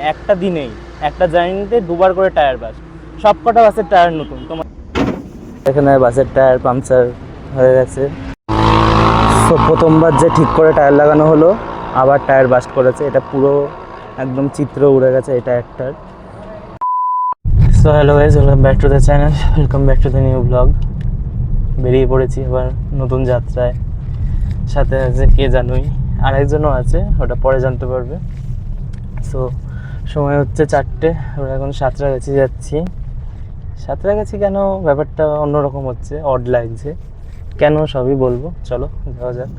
একটা দিনেই একটা জার্নিতে দুবার করে টায়ার বাস্ট, সব কটা বাসের টায়ার নতুন। তোমার এখানে বাসের টায়ার পাংচার হয়ে গেছে। তো প্রথমবার যে ঠিক করে টায়ার লাগানো হলো, আবার টায়ার বাস্ট করেছে। এটা পুরো একদম চিত্র উড়ে গেছে এই টায়ারটার। So hello guys, welcome back to the channel, welcome back to the new blog. বেরিয়ে পড়েছি এবার নতুন যাত্রায়। সাথে আছে কে জানোই, আরেকজনও আছে, ওটা পরে জানতে পারবে। সো সময় হচ্ছে 4টে, আমরা এখন সাঁতরাগাছি যাচ্ছি। সাঁতরাগাছি কেন, ব্যাপারটা অন্যরকম হচ্ছে, অড লাগছে কেন সবই বলবো, চলো যাওয়া যাক।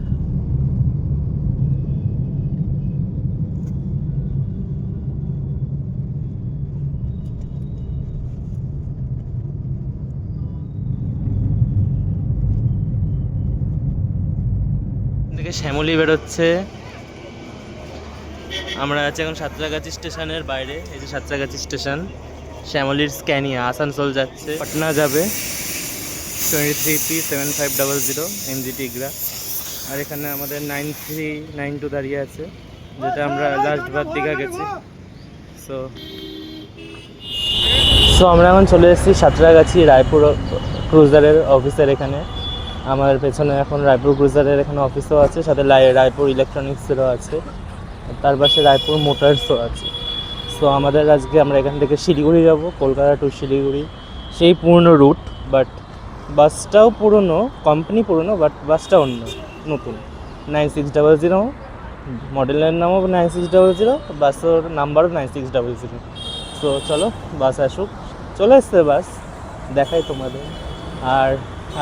থেকে শ্যামলী বেরোচ্ছে, আমরা আছি এখন সাঁতরাগাছি স্টেশনের বাইরে। এই যে সাঁতরাগাছি স্টেশন, শ্যামলীর স্ক্যানিয়া আসানসোল যাচ্ছে, পাটনা যাবে 23P7500 MGT ইগরা। আর এখানে আমাদের 9392 দাঁড়িয়ে আছে, যেটা আমরা লাস্ট বার দীঘা গেছি। সো সো আমরা এখন চলে এসেছি সাঁতরাগাছি রায়পুর ক্রুজারের অফিসের এখানে। আমার পেছনে এখন রায়পুর ক্রুজারের এখানে অফিসও আছে, সাথে রায়পুর ইলেকট্রনিক্সেরও আছে, তার পাশে রায়পুর মোটরসও আছে। সো আমাদের আজকে আমরা এখান থেকে শিলিগুড়ি যাব, কলকাতা টু শিলিগুড়ি, সেই পুরনো রুট। বাট বাসটাও পুরনো, কোম্পানি পুরনো, বাট বাসটা অন্য, নতুন 9600, মডেলের নামও 9600, বাসের নাম্বারও 9600। সো চলো বাস আসুক, চলে এসছে বাস, দেখাই তোমাদের। আর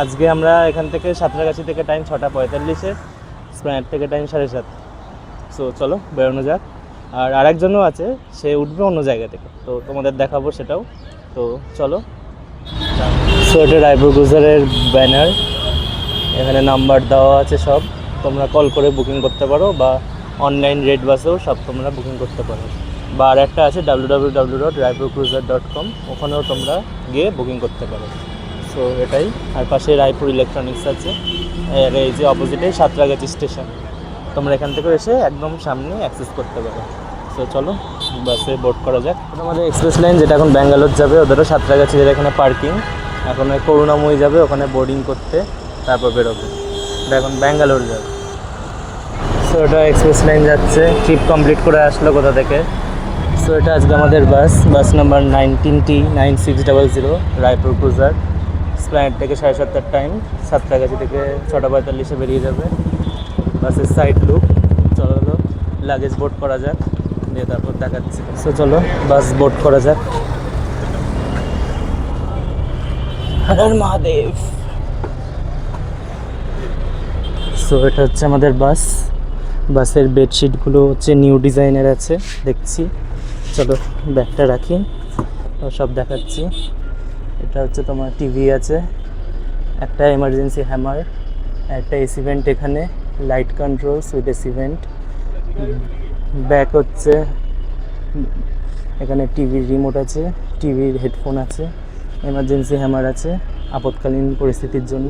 আজকে আমরা এখান থেকে সাঁতরাগাছি থেকে টাইম 6:45, স্প্ল্যানেড থেকে টাইম 7:30। সো চলো বেরোনো যাক। আর আরেকজনও আছে, সে উঠবে অন্য জায়গা থেকে, তো তোমাদের দেখাবো সেটাও। তো চলো। সো এটা রায়পুর ক্রুজারের ব্যানার, এখানে নাম্বার দেওয়া আছে সব, তোমরা কল করে বুকিং করতে পারো, বা অনলাইন রেড বাসেও সব তোমরা বুকিং করতে পারো। বা আর একটা আছে www.raipurcruiser.com, ওখানেও তোমরা গিয়ে বুকিং করতে পারো। সো এটাই। আর পাশে রায়পুর ইলেকট্রনিক্স আছে, আর এই যে অপোজিটে সাঁতরাগাছি স্টেশন, তোমরা এখান থেকে এসে একদম সামনে অ্যাক্সেস করতে পারো। সো চলো বাসে বোর্ড করা যাক। আমাদের এক্সপ্রেস লাইন যেটা এখন ব্যাঙ্গালোর যাবে, ওদেরও সাঁতরাগাছির এখানে পার্কিং, এখন ওই করুণাময়ী যাবে, ওখানে বোর্ডিং করতে, তারপর বেরোবে। এটা এখন ব্যাঙ্গালোর যাবে। সো এটা এক্সপ্রেস লাইন যাচ্ছে, ট্রিপ কমপ্লিট করে আসলো কোথা থেকে। সো এটা আজকে আমাদের bus number 19T9600 Raipur cruiser, Esplanade থেকে 7:30 টাইম, সাঁতরাগাছি থেকে 6:45 বেরিয়ে যাবে। বাসের সাইড লুক, চলো লাগেজ বোর্ড করা যাক, দিয়ে তারপর দেখাচ্ছি। সো চলো বাস বোর্ড করা যাক। হর হর মহাদেব। সো এটা হচ্ছে আমাদের বাস, বাসের বেডশিটগুলো হচ্ছে নিউ ডিজাইনের আছে দেখছি। চলো ব্যাগটা রাখি, সব দেখাচ্ছি। এটা হচ্ছে তোমার টিভি আছে, একটা এমার্জেন্সি হ্যামার, একটা এসি ভেন্ট এখানে, light controls with AC vent. Back হচ্ছে এখানে টিভির রিমোট আছে, টিভির হেডফোন আছে, এমার্জেন্সি হ্যামার আছে আপৎকালীন পরিস্থিতির জন্য,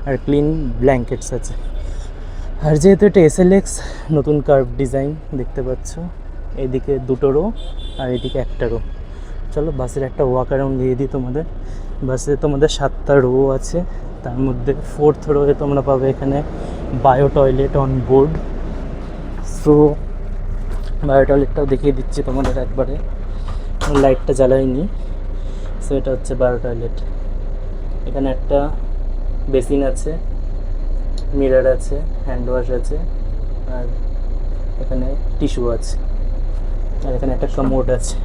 আর ক্লিন ব্ল্যাঙ্কেটস আছে। আর যেহেতু এটা SLX নতুন কার্ভ ডিজাইন দেখতে পাচ্ছ, এইদিকে 2টো রো আর এদিকে 1টা রো। চলো বাসের একটা ওয়াক অ্যারাউন্ড দিয়ে দিই তোমাদের। বাসে তোমাদের 7টা রো আছে, তার মধ্যে 4th রোয়ে তোমরা পাবে এখানে bio toilet on board. So bio টয়লেটটাও দেখিয়ে দিচ্ছি তোমাদের একবারে, লাইটটা জ্বালাইনি। সো এটা হচ্ছে বায়ো টয়লেট, এখানে একটা বেসিন আছে, মিরর আছে, হ্যান্ড ওয়াশ আছে, আর এখানে টিস্যু আছে, আর এখানে একটা কমোড আছে,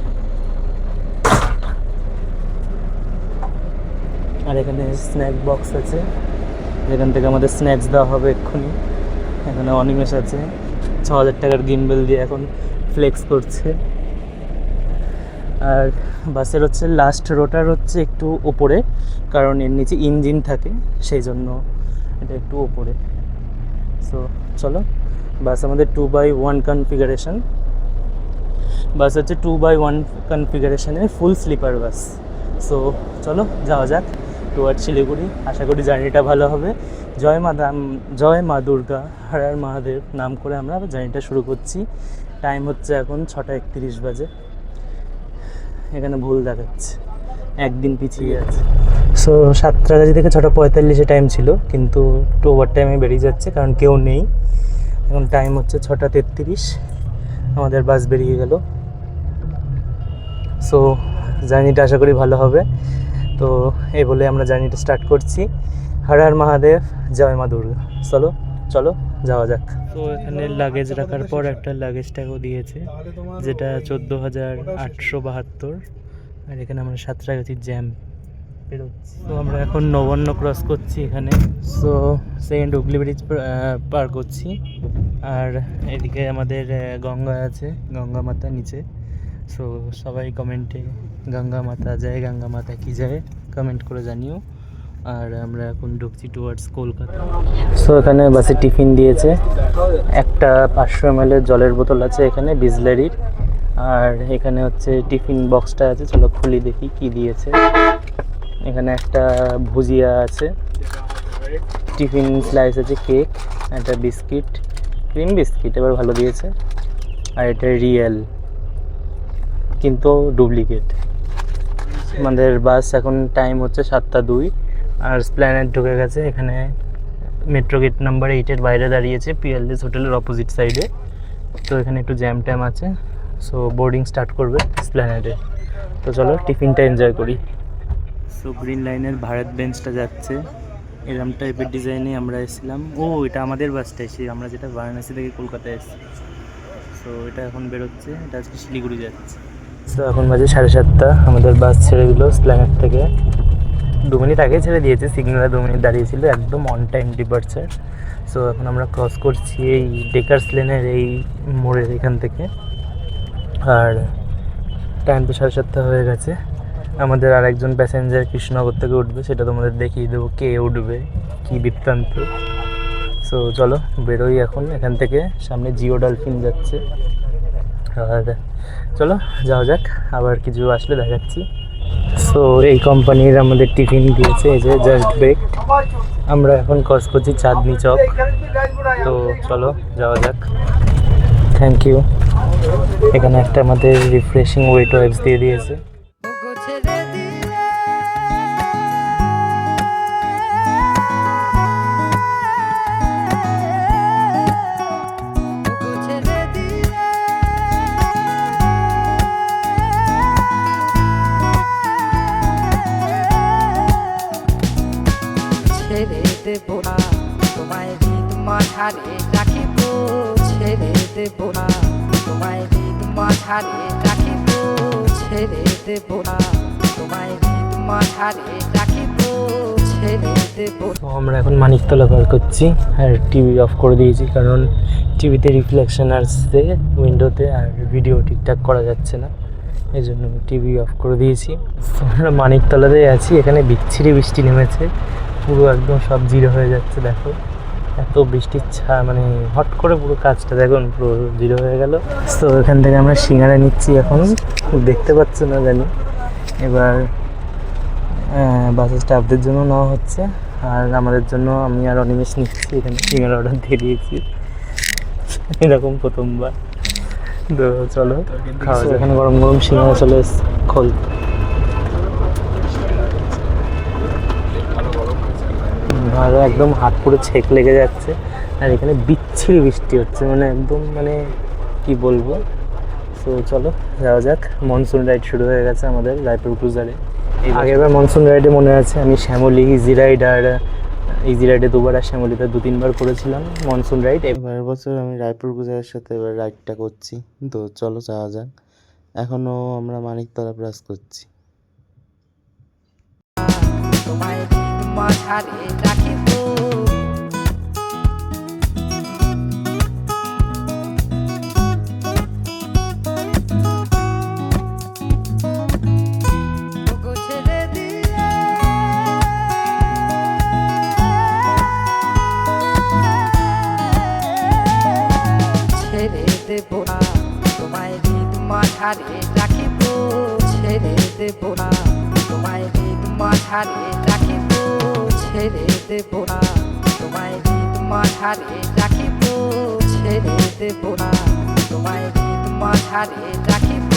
আর এখানে স্ন্যাক বক্স আছে, যেখান থেকে আমাদের স্ন্যাক্স দেওয়া হবে এক্ষুনি। এখানে অনিমেষ আছে, 6,000 টাকার গিম্বেল দিয়ে এখন ফ্লেক্স করছে। আর বাসের হচ্ছে লাস্ট রোটার হচ্ছে একটু ওপরে, কারণ এর নিচে ইঞ্জিন থাকে, সেই জন্য এটা একটু ওপরে। সো চলো, বাস আমাদের 2x1 কনফিগারেশন, বাস হচ্ছে 2x1 কনফিগারেশনের ফুল স্লিপার বাস। সো চলো যাওয়া যাক টুয়ার্ড শিলিগুড়ি। আশা করি জার্নিটা ভালো হবে। জয় মা দুর্গা, হর হর মহাদেব নাম করে আমরা জার্নিটা শুরু করছি। টাইম হচ্ছে এখন 6:31 বাজে। এখানে ভুল দেখাচ্ছে, একদিন পিছিয়ে আছে। সো সাঁতরাগাছি থেকে 6:45 টাইম ছিল, কিন্তু একটু ওভার টাইমে বেরিয়ে যাচ্ছে কারণ কেউ নেই। এখন টাইম হচ্ছে 6:33, আমাদের বাস বেরিয়ে গেল। সো জার্নিটা আশা করি ভালো হবে। তো এই বলে আমরা জার্নিটা স্টার্ট করছি। হর হর মহাদেব, জয় মা দুর্গা। চলো চলো যাওয়া যাক। তো এখানে লাগেজ রাখার পর একটা লাগেজ ট্যাগও দিয়েছে, যেটা 14,872। আর এখানে আমরা সাঁতরাগাছির জ্যাম বেরোচ্ছি। তো আমরা এখন নবান্ন ক্রস করছি এখানে। সো সেকেন্ড হুগলি ব্রিজ পার করছি। আর এদিকে আমাদের গঙ্গা আছে, গঙ্গা মাতা নিচে। সো সবাই কমেন্টে গঙ্গা মাতা জয়, গঙ্গা মাতা কি যায় কমেন্ট করে জানিও। আর আমরা এখন ঢুকছি টুয়ার্ডস কলকাতা। সো এখানে বাসে টিফিন দিয়েছে, একটা 500 ml জলের বোতল আছে এখানে বিসলারির। আর এখানে হচ্ছে টিফিন বক্সটা আছে, চলো খুলি দেখি কি দিয়েছে। এখানে একটা ভুজিয়া আছে, টিফিন স্লাইস আছে, কেক, একটা বিস্কিট, ক্রিম বিস্কিট এবার ভালো দিয়েছে। আর এটা রিয়েল কিন্তু ডুপ্লিকেট। আমাদের বাস এখন টাইম হচ্ছে 7:02 আর স্প্ল্যানেড ঢুকে গেছে। এখানে মেট্রো গেট নাম্বার 8-এর বাইরে দাঁড়িয়েছে, পিএলএস হোটেলের অপোজিট সাইডে। তো এখানে একটু জ্যাম ট্যাম আছে, সো বোর্ডিং স্টার্ট করবে স্প্ল্যানেডে। তো চলো টিফিনটা এনজয় করি। সো গ্রিন লাইনের ভারত বেঞ্চটা যাচ্ছে, এরম টাইপের ডিজাইনে আমরা এসেছিলাম। ও এটা আমাদের বাসটা, এসে আমরা যেটা বারাণসী থেকে কলকাতায় এসেছি। সো এটা এখন বেরোচ্ছে, এটা আজকে শিলিগুড়ি যাচ্ছে। সো এখন বাজে 7:30, আমাদের বাস ছেড়ে দিল স্প্ল্যানেড থেকে। 2 মিনিট আগে ছেড়ে দিয়েছে, সিগনালে 2 মিনিট দাঁড়িয়েছিল, একদম অন টাইম ডিপার্চার। সো এখন আমরা ক্রস করছি এই ডেকার্স লেনের এই মোড়ের এখান থেকে। আর টাইম তো 7:30 হয়ে গেছে। আমাদের আর একজন প্যাসেঞ্জার কৃষ্ণনগর থেকে উঠবে, সেটা তোমাদের দেখিয়ে দেবো কে উঠবে, কী বৃত্তান্ত। সো চলো বেরোই এখন এখান থেকে। সামনে জিও ডলফিন যাচ্ছে। আর চলো যাওয়া যাক, আবার কিছু আসলে দেখাচ্ছি। সো এই কোম্পানির আমাদের টিফিন দিয়েছে, এই যে জাস্ট বেক। আমরা এখন ক্রস করছি চাঁদনি চক। তো চলো যাওয়া যাক। Thank you. এখানে একটা আমাদের রিফ্রেশিং ওয়েট ওয়াইপস দিয়ে দিয়েছে। ছেড়ে দেব না তোমায় হৃদ মাঝারে রাখিব, ছেড়ে দেব না তোমায় হৃদ মাঝারে রাখিব, ছেড়ে দেব না তোমায় হৃদ মাঝারে রাখিব, ছেড়ে দেব। তো আমরা এখন মানিকতলা পার করছি, আর টিভি অফ করে দিয়েছি কারণ টিভিতে রিফ্লেকশন আসছে উইন্ডোতে, আর ভিডিও ঠিকঠাক করা যাচ্ছে না, এই জন্য টিভি অফ করে দিয়েছি। আমরা মানিকতলাতেই আছি, এখানে বিচ্ছিরি বৃষ্টি নেমেছে, পুরো একদম সব জিরো হয়ে যাচ্ছে। দেখো এত বৃষ্টির মানে হট করে পুরো কাজটা দেখুন পুরো জিরো হয়ে গেল। তো এখান থেকে আমরা সিঙ্গারা নিচ্ছি, এখন দেখতে পাচ্ছ না জানি। এবার বাসের স্টাফদের জন্য নেওয়া হচ্ছে, আর আমাদের জন্য আমি আর অনিমেষ নিচ্ছি। এখানে সিঙ্গারা অর্ডার দিয়ে দিয়েছি, এরকম প্রথমবার। তো চলো খাওয়া যায়। এখানে গরম গরম সিঙ্গারা চলে এসছে, খোল। ভালো, একদম হাত পুরো ছেক লেগে যাচ্ছে। আর এখানে বিচ্ছিরি বৃষ্টি হচ্ছে, মানে একদম মানে কি বলবো। তো চলো যাওয়া যাক। মনসুন রাইড শুরু হয়ে গেছে আমাদের রায়পুর ক্রুজারে। আগেরবার মনসুন রাইডে মনে আছে আমি শ্যামলী, ইজি রাইড আর ইজি রাইডে 2বার, আর শ্যামলীতে 2-3বার করেছিলাম মনসুন রাইড। এবার বছর আমি রায়পুর গুজারের সাথে এবার রাইডটা করছি। তো চলো যাওয়া যাক। এখনও আমরা মানিকতলা ব্রাশ করছি। তোমায় হৃদ মাঝারে রাখিব, ছেড়ে দিলে ছেড়ে দেব না তোমায় হৃদ মাঝারে রাখিব, ছেড়ে দেব না তোমায় হৃদ মাঝারে রাখিব, ছেড়ে দেব না তোমায় হৃদ মাঝারে রাখিব, ছেড়ে দেব না তোমায় হৃদ মাঝারে রাখিব।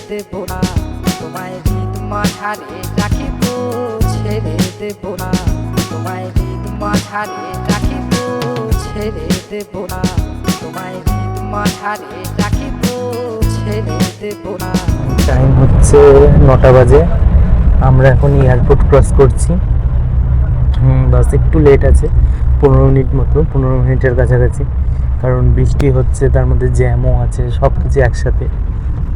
দেব না, তোমায় হৃদ মাঝারে রাখিব ছেড়ে দেব না, তোমায় হৃদ মাঝারে রাখিব ছেড়ে দেব না, তোমায় হৃদ মাঝারে রাখিব ছেড়ে দেব না। টাইম হচ্ছে 9টা বাজে, আমরা এখন এয়ারপোর্ট ক্রস করছি। বাস একটু লেট আছে, 15 মিনিট মতো, 15 মিনিটের কাছাকাছি, কারণ বৃষ্টি হচ্ছে, তার মধ্যে জ্যামও আছে, সব কিছু একসাথে।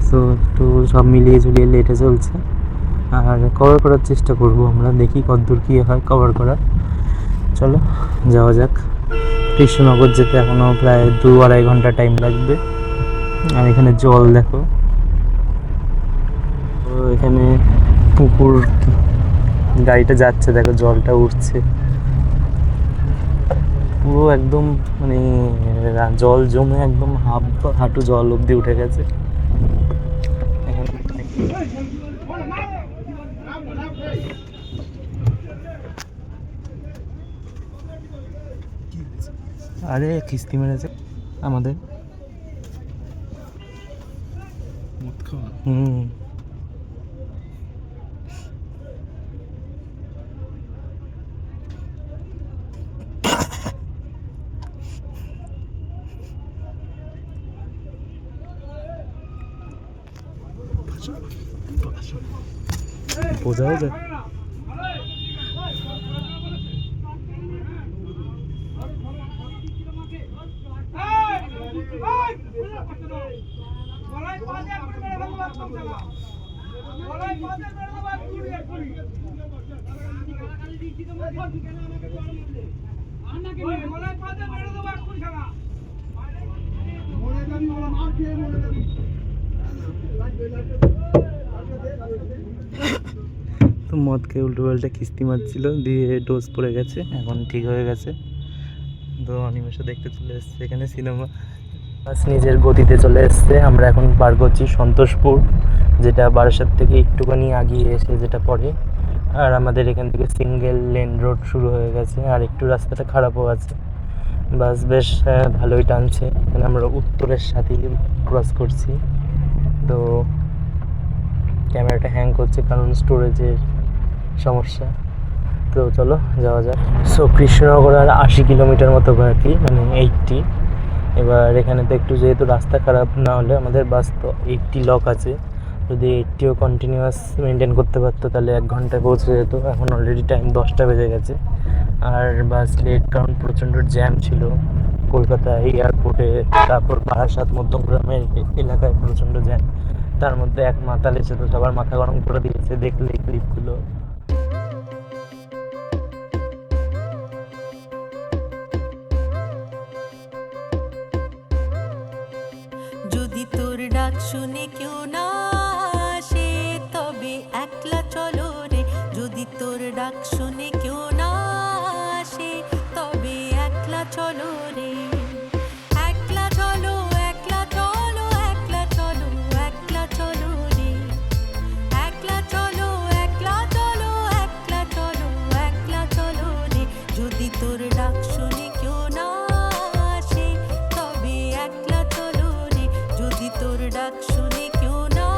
সো একটু সব মিলিয়ে ঝুলিয়ে লেটে চলছে, আর কভার করার চেষ্টা করব আমরা, দেখি কতদূর কী হয় কভার করা। চলো যাওয়া যাক। কৃষ্ণনগর যেতে এখনও প্রায় 2-2.5 ঘন্টা টাইম লাগবে। আর এখানে জল দেখো, তো এখানে পুকুর, গাড়িটা যাচ্ছে দেখো, জলটা উঠছে পুরো একদম, মানে জল জমে একদম হাঁটু জল অব্দি উঠে গেছে। আরে কিস্তি মেরেছে আমাদের। বোঝাও যায়। তো মদ খেয়ে উল্টো পাল্টা কিস্তি মারছিল, দিয়ে ডোজ পড়ে গেছে, এখন ঠিক হয়ে গেছে। তো অনিমেষে দেখতে চলে এসছে এখানে সিনেমা, বাস নিজের গতিতে চলে এসছে। আমরা এখন পার করছি সন্তোষপুর, যেটা বারাসাত থেকে একটুখানি আগিয়ে এসে যেটা পড়ে। আর আমাদের এখান থেকে সিঙ্গেল লেন রোড শুরু হয়ে গেছে, আর একটু রাস্তাটা খারাপও আছে। বাস বেশ ভালোই টানছে। এখানে আমরা উত্তরের সাথে ক্রস করছি, তো ক্যামেরাটা হ্যাং করছে কারণ স্টোরেজের সমস্যা। তো চলো যাওয়া যাক। সো কৃষ্ণনগর আর 80 কিলোমিটার মতো বাকি, মানে 80। এবার এখানে তো একটু যেহেতু রাস্তা খারাপ, না হলে আমাদের বাস তো 80 লক আছে, যদি 80ও কন্টিনিউয়াস মেনটেন করতে পারতো তাহলে 1 ঘন্টায় পৌঁছে যেত। এখন অলরেডি টাইম 10টা বেজে গেছে, আর বাস লেট কারণ প্রচণ্ড জ্যাম ছিল কলকাতা এয়ারপোর্টে, তারপর বারাসাত মধ্যমগ্রামের এলাকায় প্রচণ্ড জ্যাম। তার মধ্যে এক মাতাল এসে তো সবার মাথা গরম করে দিয়েছে, দেখলে এই ক্লিপগুলো। যদি তোর ডাক শুনে কেউ না আসে তবে একলা চলো রে, যদি তোর ডাক শুনে কেউ না আসে তবে একলা চলো রে, একলা চলো, একলা চলো, একলা চলো, একলা চলো রে, একলা চলো, একলা চলো, একলা চলো, একলা চলো রে, যদি তোর ডাক শুনে কেউ না আসে তবে একলা চলো রে, যদি তোর ডাক শুনে কেউ না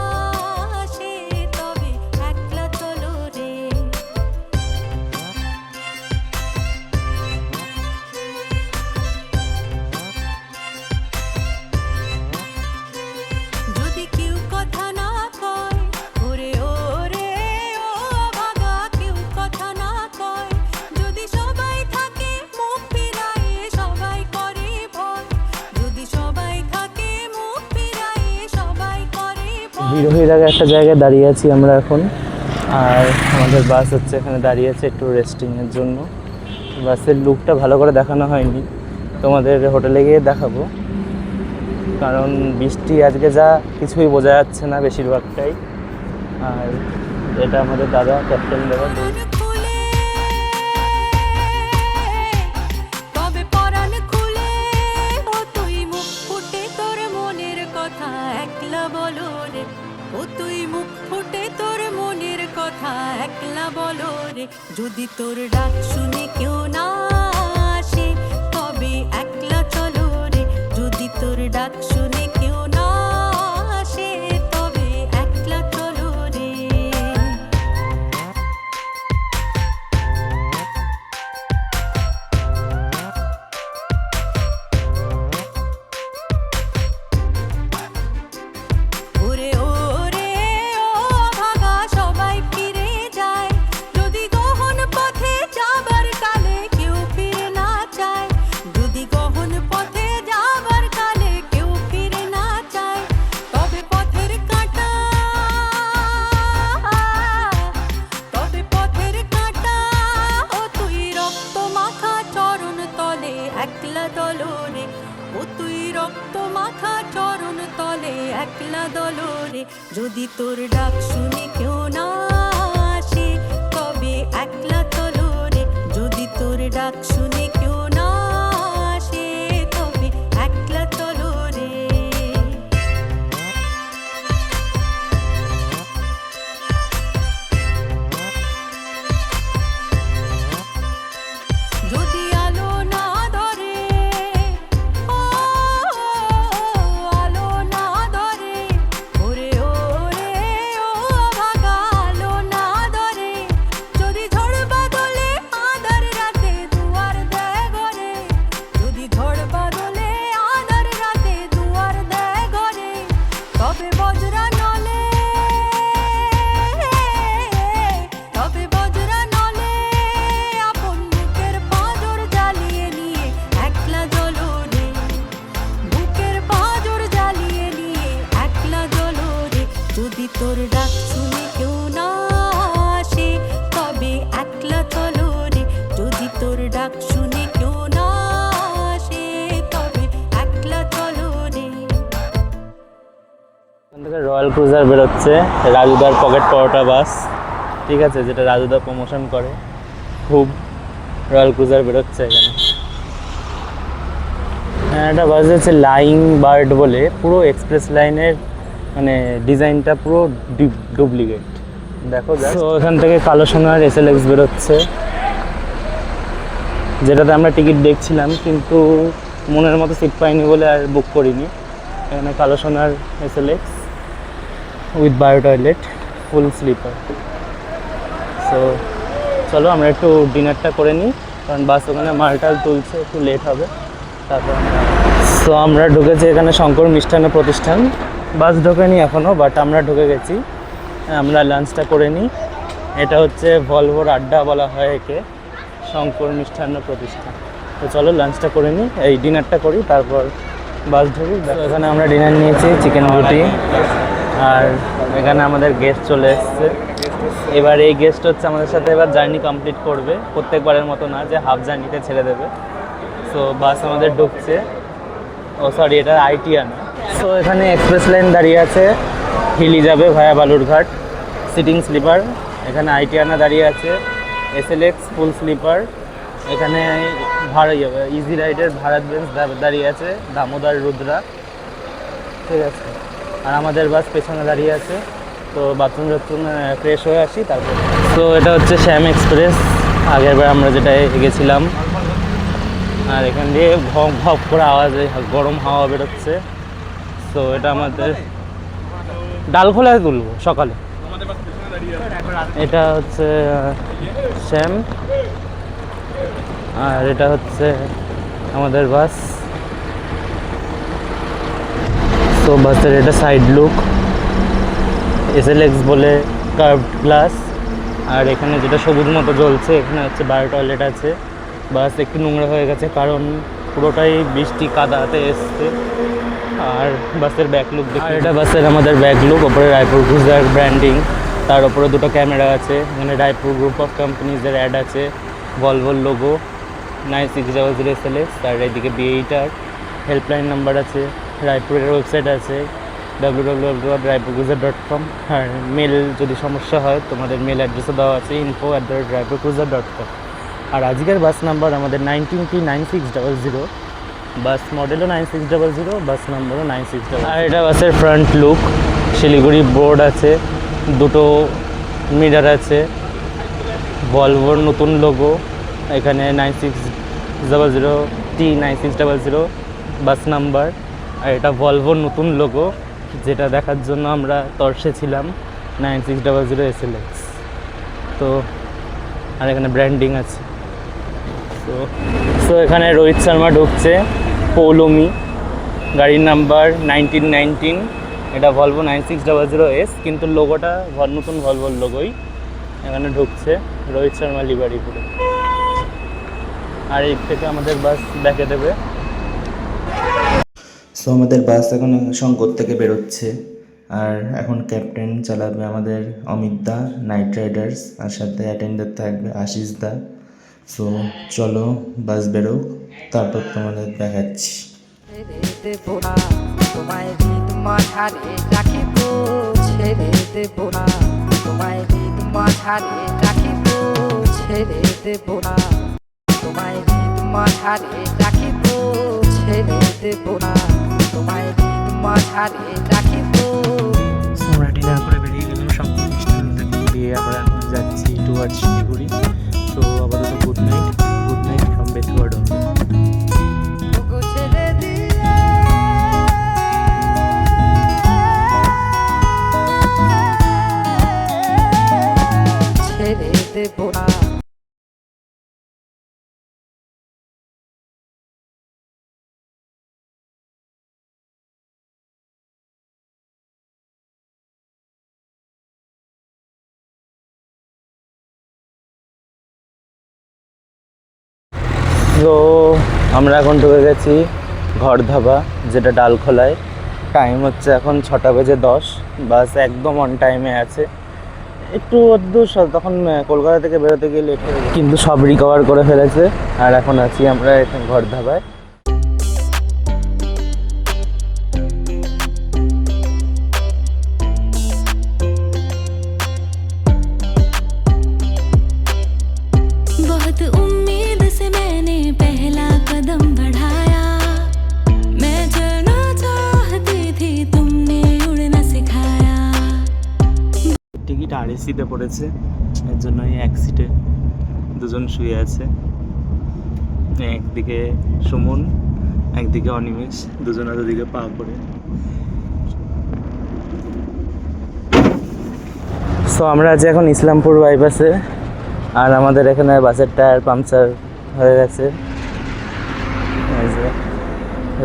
আসে তবে একলা চলো রে। যদি কেউ কথা না কয় ওরে ওরে ও ভাগা, কেউ কথা না কয়, যদি সবাই থাকে মুখ ফিরায়ে সবাই করে ভয়, যদি সবাই থাকে মুখ ফিরায়ে সবাই করে ভয়। বিরোহীর আগে একটা জায়গায় দাঁড়িয়ে আছি আমরা এখন, আর আমাদের বাস হচ্ছে এখানে দাঁড়িয়ে আছে একটু রেস্টিংয়ের জন্য। বাসের লুকটা ভালো করে দেখানো হয়নি, তোমাদের হোটেলে গিয়ে দেখাবো, কারণ বৃষ্টি আজকে যা কিছুই বোঝা যাচ্ছে না বেশিরভাগটাই। আর এটা আমাদের দাদা, ক্যাপ্টেন দাদা। পরাণ খুলে, তবে পরাণ খুলে ও তুই মুখ ফুটে তোর মনের কথা একলা বলো রে, ও তুই মুখ ফুটে তোর মনের কথা একলা বলো রে, যদি তোর ডাক শুনে কেউ না আসে তবে একলা চলো রে, যদি তোর ডাক শুনে কেউ না আসে তবে একলা তলে একলা দলরে যদি তোর ডাক শুনে কেউ না আসে তবে একলা তলরে যদি তোর ডাক শুনে কেউ না আসে তবে একলা তলরে যদি আলো না ধরে ও আলো না ধরে ওরে ওরে ও ভাগা আলো না ধরে যদি ঝড় বাদলে আঁধার রাতে দুয়ার দেয় ঘরে যদি ঝড় বাদলে আঁধার রাতে দুয়ার দেয় ঘরে তবে বজরা নলে তবে বজরা নলে আপন বুকের পাঁজর জ্বালিয়ে নিয়ে একলা জলরে বুকের পাঁজর জ্বালিয়ে নিয়ে একলা জলরে যদি তোর ডাক শুনে কেউ না আসে তবে একলা চলরে যদি তোর ডাক শুনে কেউ না আসে তবে একলা চলরে এখান থেকে রয়্যাল ক্রুজার বেরোচ্ছে, রাজুদার পকেট পরোটা বাস, ঠিক আছে, যেটা রাজুদা প্রমোশন করে খুব। রয়্যাল ক্রুজার বেরোচ্ছে এখানে। হ্যাঁ, একটা বাস হচ্ছে লাইং বার্ড বলে, পুরো এক্সপ্রেস লাইনের মানে ডিজাইনটা পুরো ডুপ্লিকেট, দেখো। তো এখান থেকে কালো সোনার SLX বেরোচ্ছে, যেটাতে আমরা টিকিট দেখছিলাম কিন্তু মনের মতো সিট পাইনি বলে আর বুক করিনি। এখানে কালো সোনার SLX with bio toilet, full sleeper. So চলো আমরা একটু ডিনারটা করে নিই, কারণ বাস ওখানে মালটাল তুলছে, একটু লেট হবে। তারপর সো আমরা ঢুকেছি এখানে শঙ্কর মিষ্টান্ন প্রতিষ্ঠান। বাস ঢোকেনি এখনও, বাট আমরা ঢুকে গেছি। আমরা লাঞ্চটা করে নিই। এটা হচ্ছে ভলভোর আড্ডা বলা হয় একে, শঙ্কর মিষ্টান্ন প্রতিষ্ঠান। তো চলো লাঞ্চটা করে নিই, এই ডিনারটা করি, তারপর বাস ঢুকি। এখানে আমরা ডিনার নিয়েছি চিকেন রুটি, আর এখানে আমাদের গেস্ট চলে এসছে। এবার এই গেস্ট হচ্ছে আমাদের সাথে এবার জার্নি কমপ্লিট করবে, প্রত্যেকবারের মতো না যে হাফ জার্নিতে ছেড়ে দেবে। সো বাস আমাদের ঢুকছে, ও সরি এটা আইটিআর না। সো এখানে এক্সপ্রেস লাইন দাঁড়িয়ে আছে, হিলি যাবে ভায়া বালুরঘাট, সিটিং স্লিপার। এখানে আইটিআনা দাঁড়িয়ে আছে, SLX ফুল স্লিপার। এখানে ইজি রাইডের ভারত বেঞ্চ দাঁড়িয়ে আছে, দামোদর রুদ্রা, ঠিক আছে। আর আমাদের বাস পেছনে দাঁড়িয়ে আছে। তো বাথরুম ফ্রেশ হয়ে আসি তারপর। তো এটা হচ্ছে শ্যাম এক্সপ্রেস, আগেরবার আমরা যেটা গেছিলাম। আর এখান দিয়ে ঘপ ঘপ করে আওয়াজ, গরম হাওয়া বেরোচ্ছে। তো এটা আমাদের ডালখোলায় তুলবো সকালে। এটা হচ্ছে শ্যাম, আর এটা হচ্ছে আমাদের বাস। তো বাসের এটা সাইড লুক, SLX বলে কার্ভড গ্লাস। আর এখানে যেটা সবুজ মতো জ্বলছে, এখানে হচ্ছে বায়ো টয়লেট আছে। বাস একটু নোংরা হয়ে গেছে কারণ পুরোটাই বৃষ্টি কাদাতে এসছে। আর বাসের ব্যাক লুক, আর এটা বাসের আমাদের ব্যাক লুক, ওপরে রায়পুর ক্রুজার ব্র্যান্ডিং, তার উপরে দুটো ক্যামেরা আছে। এখানে রায়পুর গ্রুপ অফ কোম্পানিজের অ্যাড আছে, ভলভোর লোগো, 9600 SLX। আর এদিকে B8 হেল্পলাইন নাম্বার আছে, রায়পুরের ওয়েবসাইট আছে www.raipurcruiser.com। আর মেল যদি সমস্যা হয় তোমাদের মেল অ্যাড্রেসও দেওয়া আছে, info@raipurcruiser.com। আর আজকের বাস নাম্বার আমাদের 19T9600, বাস মডেলও 9600, বাস নাম্বারও 9600। আর এটা বাসের ফ্রন্ট লুক, শিলিগুড়ি বোর্ড আছে, দুটো মিরার আছে, ভলভোর নতুন লোগো, এখানে 9600 T9600 বাস নাম্বার। আর এটা ভলভোর নতুন লোগো, যেটা দেখার জন্য আমরা তর্সে ছিলাম, 9600 SLX। তো আর এখানে ব্র্যান্ডিং আছে। সো এখানে রোহিত শর্মা ঢুকছে, পৌলমি, গাড়ির নাম্বার 1919। এটা ভলভো 9600S, কিন্তু লোগোটা নতুন ভলভোর লোগোই। এখানে ঢুকছে রোহিত শর্মা লিভারি পুরো। আর এই থেকে আমাদের বাস দেখে দেবে। সো আমাদের বাস এখন শঙ্কর থেকে বেরোচ্ছে, আর এখন ক্যাপ্টেন চালাবে আমাদের অমিত দা, নাইট রাইডার্স, আর সাথে অ্যাটেন্ডার থাকবে আশিস দা। সো চলো বাস বেরো, তারপর তোমাদের দেখাচ্ছি। দেবো না তোমায় মাঝারে রাখিব ছেড়ে দেব না, তোমায় হৃদ মাঝারে রাখিব ছেড়ে দেব না, তোমায় হৃদ মাঝারে রাখিব ছেড়ে দেব না, তোমায় হৃদ মাঝারে রাখিব। আমরা ডিনার করে বেরিয়ে গেলাম সঙ্গে মিষ্টি দিয়ে আমরা এখন যাচ্ছি টুয়ার্ডস শিলিগুড়ি। তো আপাতত গুড নাইট ফ্রম বেথুয়া ডোম। ওগো ছেড়ে দিয়ে ছেড়ে দেব না। তো আমরা এখন ঢুকে গেছি ঘর ধাবা, যেটা ডালখোলায়। টাইম হচ্ছে এখন 6:10, বাস একদম অন টাইমে আছে। একটু অদ্ভুত তখন কলকাতা থেকে বেরোতে গিয়ে লেট হয়ে গেছে, কিন্তু সব রিকভার করে ফেলেছে। আর এখন আছি আমরা এখন ঘর ধাবায়। बहुत उम्मीद से मैंने पहला कदम बढ़ाया, मैं चलना चाहती थी तुमने उड़ना सिखाया। টিকিট আরএসিতে পড়েছে, এর জন্য এই এক সিটে দুজন শুয়ে আছে। একদিকে সুমন, একদিকে অনিমেষ, দুজনে দুদিকে পা করে। সো আমরা আছি এখন ইসলামপুর বাইপাসে, আর আমাদের এখানে বাসের টায়ার পাংচার হয়ে গেছে।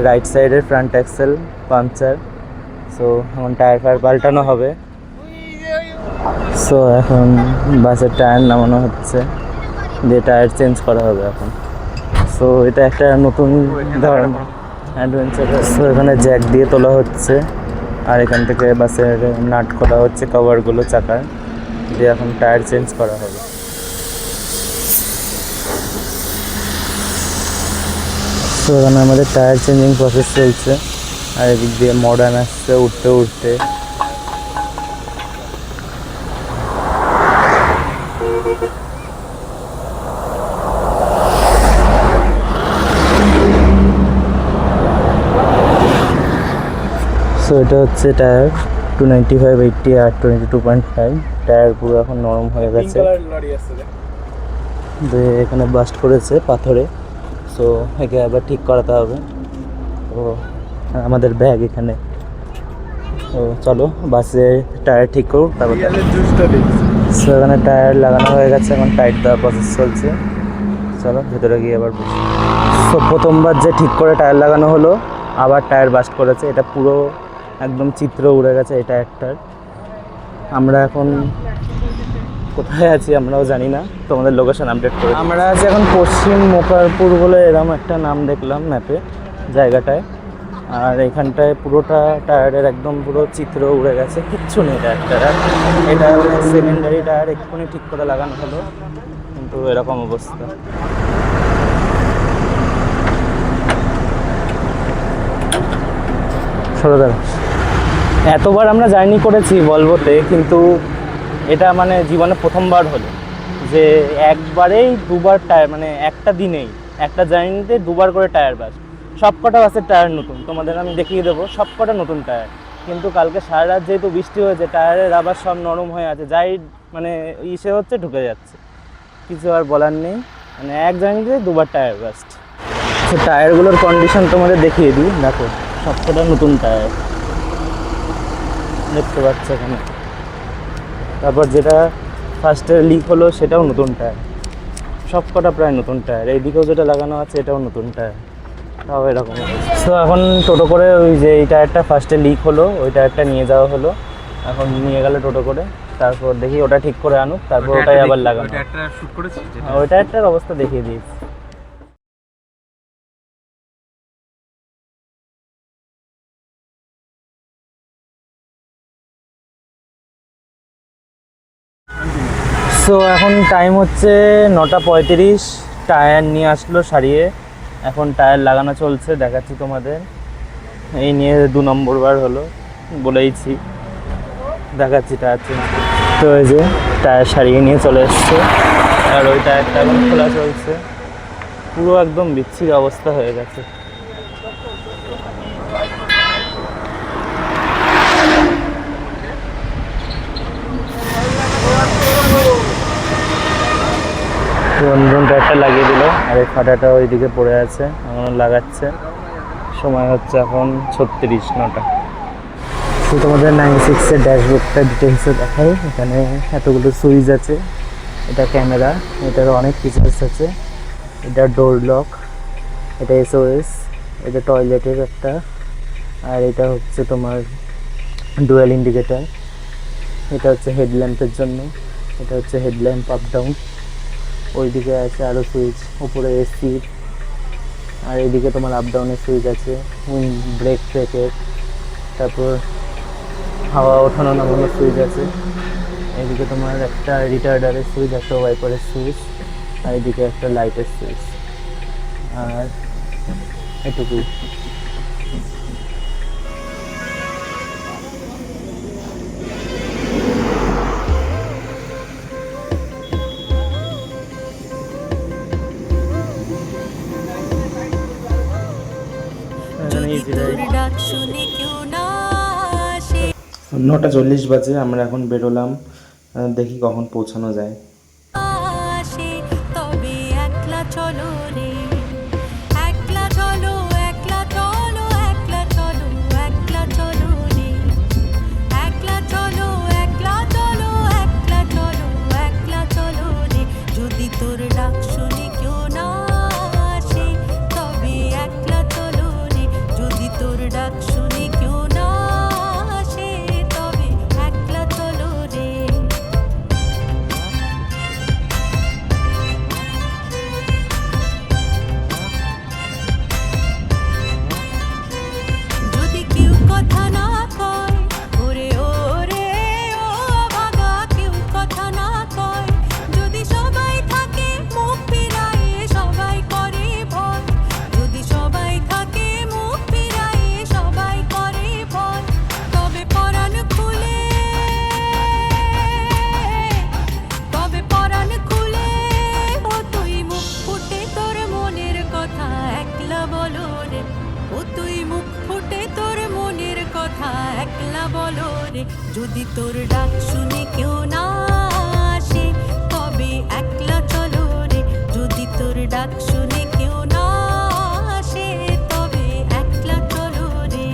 রাইট সাইডের ফ্রন্ট অ্যাক্সেল পাংচার। সো এখন টায়ার ফায়ার পাল্টানো হবে। সো এখন বাসের টায়ার নামানো হচ্ছে, দিয়ে টায়ার চেঞ্জ করা হবে এখন। সো এটা একটা নতুন ধরনের অ্যাডভেঞ্চার। সো এখানে জ্যাক দিয়ে তোলা হচ্ছে, আর এখান থেকে বাসের নাট খোলা হচ্ছে কভারগুলো চাকার, দিয়ে এখন টায়ার চেঞ্জ করা হবে। তো এখানে আমাদের টায়ার চেঞ্জিং প্রসেস চলছে, আর এদিক দিয়ে মডার্ন আসছে উঠতে উঠতে। সো এটা হচ্ছে টায়ার 295, 80 আর 22.5। টায়ার পুরো এখন নরম হয়ে গেছে, দিয়ে এখানে বাস্ট করেছে পাথরে। সো একে আবার ঠিক করাতে হবে। তো আমাদের ব্যাগ এখানে। তো চলো বাসে টায়ার ঠিক করুক, তারপর সো এখানে টায়ার লাগানো হয়ে গেছে, এখন টাইট দেওয়ার প্রসেস চলছে। চলো ভেতরে গিয়ে আবার বসি। সো প্রথমবার যে ঠিক করে টায়ার লাগানো হলো, আবার টায়ার বাস্ট করেছে। এটা পুরো একদম চিত্র উড়ে গেছে এই টায়ারটার। আমরা এখন কোথায় আছি আমরাও জানি না, তোমাদের লোকেশন আপডেট করে। আমরা আছি এখন পশ্চিম মোকারপুর বলে এরকম একটা নাম দেখলাম ম্যাপে জায়গাটায়। আর এখানটায় পুরোটা টায়ারের একদম পুরো চিত্র উড়ে গেছে, কিচ্ছু নেই টায়ারটার। এটা সেকেন্ডারি টায়ার এক্ষুনি ঠিক করে লাগানো হলো, কিন্তু এরকম অবস্থা। সরদার এতবার আমরা জার্নি করেছি ভলভোতে, কিন্তু এটা মানে জীবনে প্রথমবার হলো যে একবারেই দুবার টায়ার, মানে একটা দিনেই একটা জার্নিতে দুবার করে টায়ার বাস। সব কটা বাসের টায়ার নতুন, তোমাদের আমি দেখিয়ে দেবো সব কটা নতুন টায়ার। কিন্তু কালকে সারা রাত যেহেতু বৃষ্টি হয়েছে, টায়ারের রাবার সব নরম হয়ে আছে, যাই মানে ইসে হচ্ছে ঢুকে যাচ্ছে, কিছু আর বলার নেই। মানে এক জার্নিতে দুবার টায়ার বাস্ট। তো টায়ারগুলোর কন্ডিশন তোমাদের দেখিয়ে দিই, দেখো সব কটা নতুন টায়ার দেখতে পাচ্ছ এখানে। তারপর যেটা ফার্স্টে লিক হলো সেটাও নতুন টায়ার, সব কটা প্রায় নতুন টায়ার। এইদিকেও যেটা লাগানো আছে এটাও নতুন টায়ার, তাও এরকম। তো এখন টোটো করে ওই যে এই টায়ারটা ফার্স্টে লিক হলো ওই টায়ারটা নিয়ে যাওয়া হলো, এখন নিয়ে গেলে টোটো করে। তারপর দেখি ওটা ঠিক করে আনুক, তারপর ওটাই আবার লাগানো। ওই টায়ারটার অবস্থা দেখিয়ে দিয়েছি। সো এখন টাইম হচ্ছে 9:35, টায়ার নিয়ে আসলো সারিয়ে, এখন টায়ার লাগানো চলছে, দেখাচ্ছি তোমাদের। এই নিয়ে 2 নম্বর বার হলো বলেইছি, দেখাচ্ছি টায়ার চেঞ্জ। তো এই যে টায়ার সারিয়ে নিয়ে চলে এসছে, আর ওই টায়ারটা এখন খোলা চলছে। পুরো একদম বিচ্ছিরি অবস্থা হয়ে গেছে। রঞ্জন টায়ারটা লাগিয়ে দিল, আর এই ফাটাটা ওইদিকে পড়ে আছে, এখন লাগাচ্ছে। সময় হচ্ছে এখন 36:09। তো তোমাদের 96-এর ড্যাশবোর্ডটা ডিটেলসে দেখাই। এখানে এতগুলো সুইচ আছে, এটা ক্যামেরা, এটার অনেক ফিচার্স আছে। এটা ডোর লক, এটা SOS, এটা টয়লেটের একটা, আর এটা হচ্ছে তোমার ডুয়াল ইন্ডিকেটার। এটা হচ্ছে হেডল্যাম্পের জন্য, এটা হচ্ছে হেডল্যাম্প আপ ডাউন। ওইদিকে আছে আরও সুইচ, উপরে AC, আর এইদিকে তোমার আপ ডাউনের সুইচ আছে, ব্রেক ট্রেকের, তারপর হাওয়া ওঠানো নামানোর সুইচ আছে। এইদিকে তোমার একটা রিটার্ডারের সুইচ, একটা ওয়াইপারের সুইচ, আর এইদিকে একটা লাইটের সুইচ, আর এটুকুই। যদি তোর ডাক শুনে কেউ না আসে 9:40 বাজে, আমরা এখন বেরোলাম, দেখি কখন পৌঁছানো যায়। আসে, তবে একলা চলো রে, একলা চলো, একলা চলো, একলা চলো, একলা চলো রে, একলা চলো, একলা চলো, একলা চলো, একলা চলো রে। যদি তোর ডাক শুনে কেউ না আসে, তবে একলা চলো রে। যদি তোর ডাক শুনে কেউ না আসে, তবে একলা চলো রে। যদি কেউ কথা না কয়, ওরে ওরে ও ভাগা, কেউ কথা না কয়। যদি সবাই থাকে মুখ ফিরায়ে, সবাই করে ভয়। যদি সবাই থাকে মুখ ফিরায়ে, সবাই করে ভয়। তবে পরাণ খুলে, তবে পরাণ খুলে ও তুই মুখ ফুটে তোর মনের কথা একলা বলো রে। ও তুই মুখ ফুটে তোর মনের কথা একলা বলো রে। যদি তোর ডাক শুনে কেউ না আসে, তবে একলা চলো রে। যদি তোর ডাক শুনে কেউ না আসে, তবে একলা চলো রে।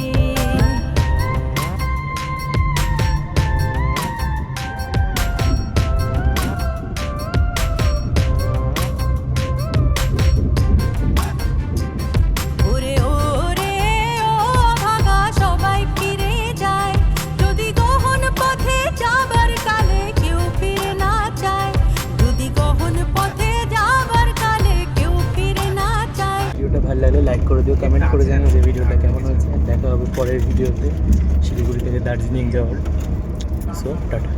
ওরে ওরে ও ভাগা, সবাই ফিরে যায়। যদি গহন পথে যাবার কালে কেউ ফিরে না চায়, যদি গহন পথে যাবার কালে কেউ ফিরে না চায়। ভিডিওটা ভালো লাগলে লাইক করে দিও, কমেন্ট করে জানিও যে ভিডিওটা কেমন হয়েছে। দেখা হবে পরের ভিডিওতে শিলিগুড়ি থেকে দার্জিলিং যাওয়ার। So tata.